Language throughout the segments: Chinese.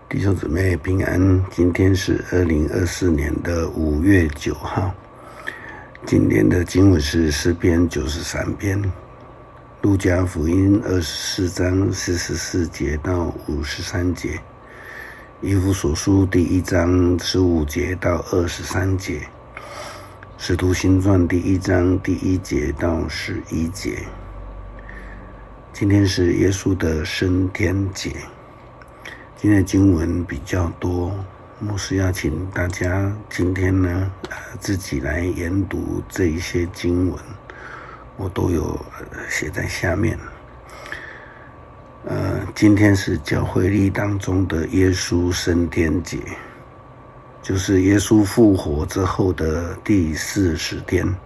弟兄姊妹平安，今天是2024年的5月9号。今天的经文是诗篇93篇，路加福音24章44节到53节，以弗所书第1章15节到23节，使徒行传第1章第1节到11节。今天是耶稣的升天节。今天的经文比较多，牧师要请大家今天呢自己来研读这一些经文，我都有写在下面。今天是教会历当中的耶稣升天节，就是耶稣复活之后的第40天。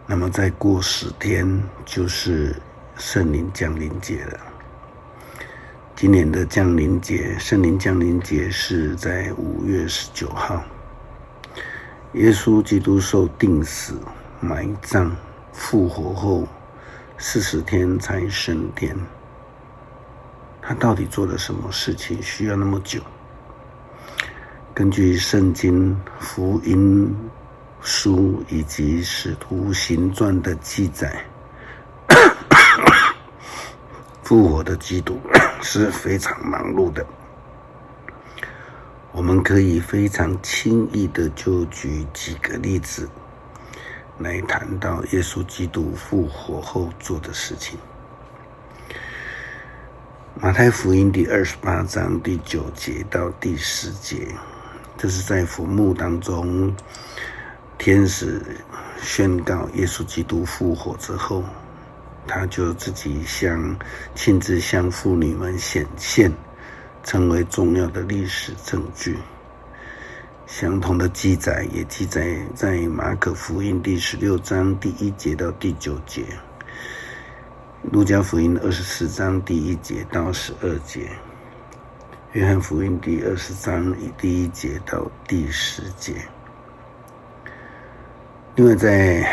那么再过10天就是圣灵降临节了。今年的降临节，圣灵降临节是在5月19号。耶稣基督受钉死、埋葬、复活后40天才升天。他到底做了什么事情需要那么久？根据圣经、福音书以及使徒行传的记载，复活的基督是非常忙碌的。我们可以非常轻易的就举几个例子来谈到耶稣基督复活后做的事情。马太福音第28章第9节到第10节，这是在坟墓当中，天使宣告耶稣基督复活之后，他就自己亲自向妇女们显现，成为重要的历史证据。相同的记载也记载在马可福音第16章第1节到第9节，路加福音24章第1节到12节，约翰福音第20章第1节到第10节。另外在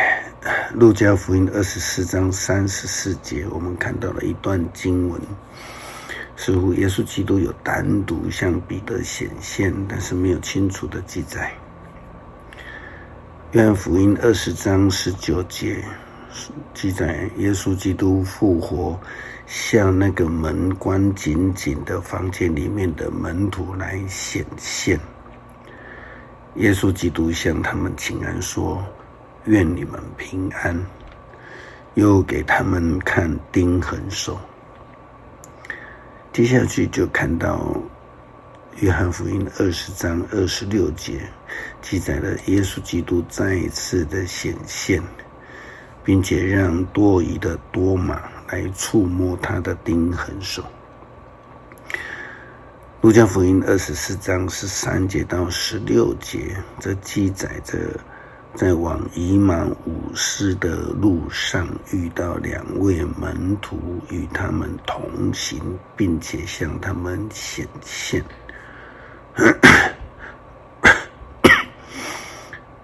路加福音24章34节，我们看到了一段经文，似乎耶稣基督有单独向彼得显现，但是没有清楚的记载。约翰福音20章19节记载耶稣基督复活，向那个门关紧紧的房间里面的门徒来显现。耶稣基督向他们请安说，愿你们平安，又给他们看钉痕手。接下去就看到约翰福音20章26节，记载了耶稣基督再一次的显现，并且让多疑的多马来触摸他的钉痕手。路加福音24章13节到16节，这记载着在往以马忤斯的路上遇到2位门徒，与他们同行，并且向他们显现。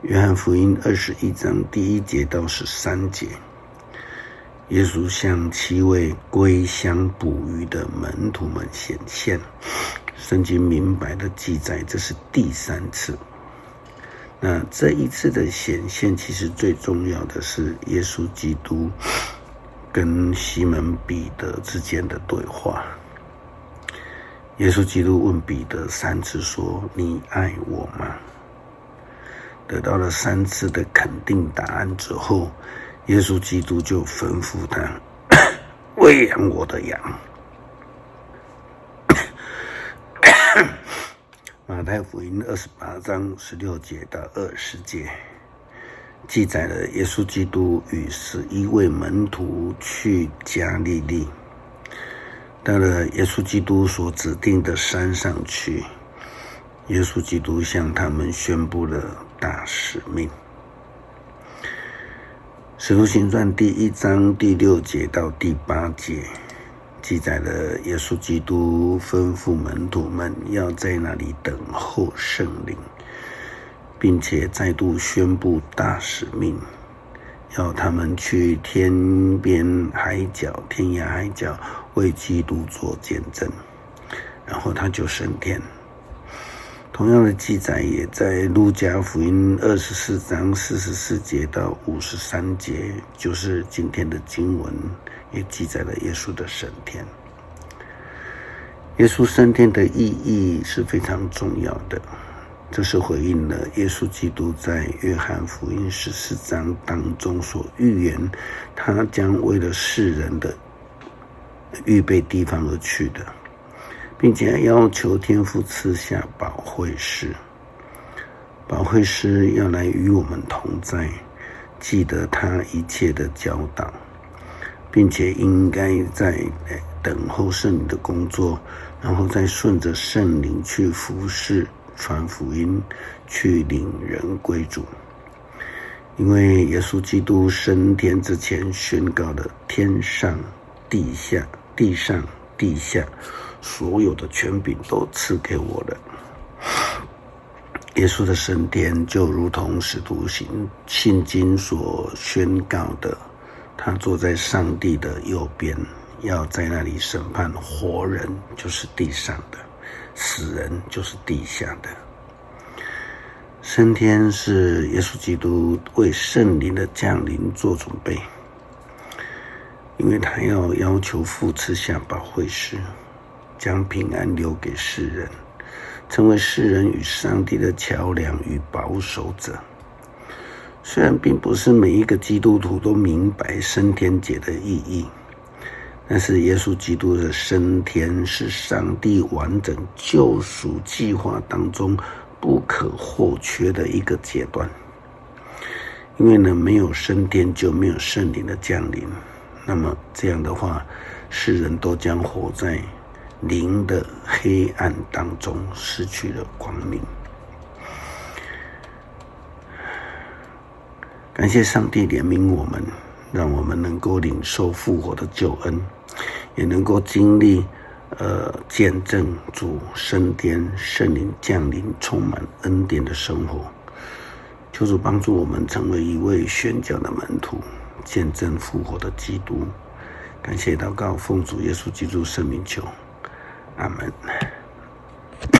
约翰福音21章第1节到13节，耶稣向7位归乡捕鱼的门徒们显现。圣经明白的记载，这是第3次。那这一次的显现，其实最重要的是耶稣基督跟西门彼得之间的对话。耶稣基督问彼得3次说，你爱我吗？得到了3次的肯定答案之后，耶稣基督就吩咐他喂养我的羊。马太福音28章16节到20节，记载了耶稣基督与11位门徒去加利利。到了耶稣基督所指定的山上去，耶稣基督向他们宣布了大使命。使徒行传第1章第6节到第8节，记载了耶稣基督吩咐门徒们要在那里等候圣灵，并且再度宣布大使命，要他们去天涯海角为基督做见证。然后他就升天。同样的记载也在路加福音24章44节到53节，就是今天的经文，也记载了耶稣的升天。耶稣升天的意义是非常重要的，这是回应了耶稣基督在约翰福音14章当中所预言，他将为了世人的预备地方而去的，并且要求天父赐下保惠师。保惠师要来与我们同在，记得他一切的教导，并且应该在等候圣灵的工作，然后再顺着圣灵去服事、传福音，去领人归主。因为耶稣基督升天之前宣告了天上地下、地上地下所有的权柄都赐给我了。耶稣的升天就如同使徒信经所宣告的，他坐在上帝的右边，要在那里审判活人，就是地上的；死人，就是地下的。升天是耶稣基督为圣灵的降临做准备，因为他要求父赐下保惠师，将平安留给世人，成为世人与上帝的桥梁与保守者。虽然并不是每一个基督徒都明白升天节的意义，但是耶稣基督的升天是上帝完整救赎计划当中不可或缺的一个阶段。因为呢，没有升天就没有圣灵的降临，那么这样的话，世人都将活在灵的黑暗当中，失去了光明。感谢上帝怜悯我们，让我们能够领受复活的救恩，也能够经历见证主升天、圣灵降临、充满恩典的生活。求主帮助我们成为一位宣教的门徒，见证复活的基督。感谢祷告，奉主耶稣基督圣名求，阿们。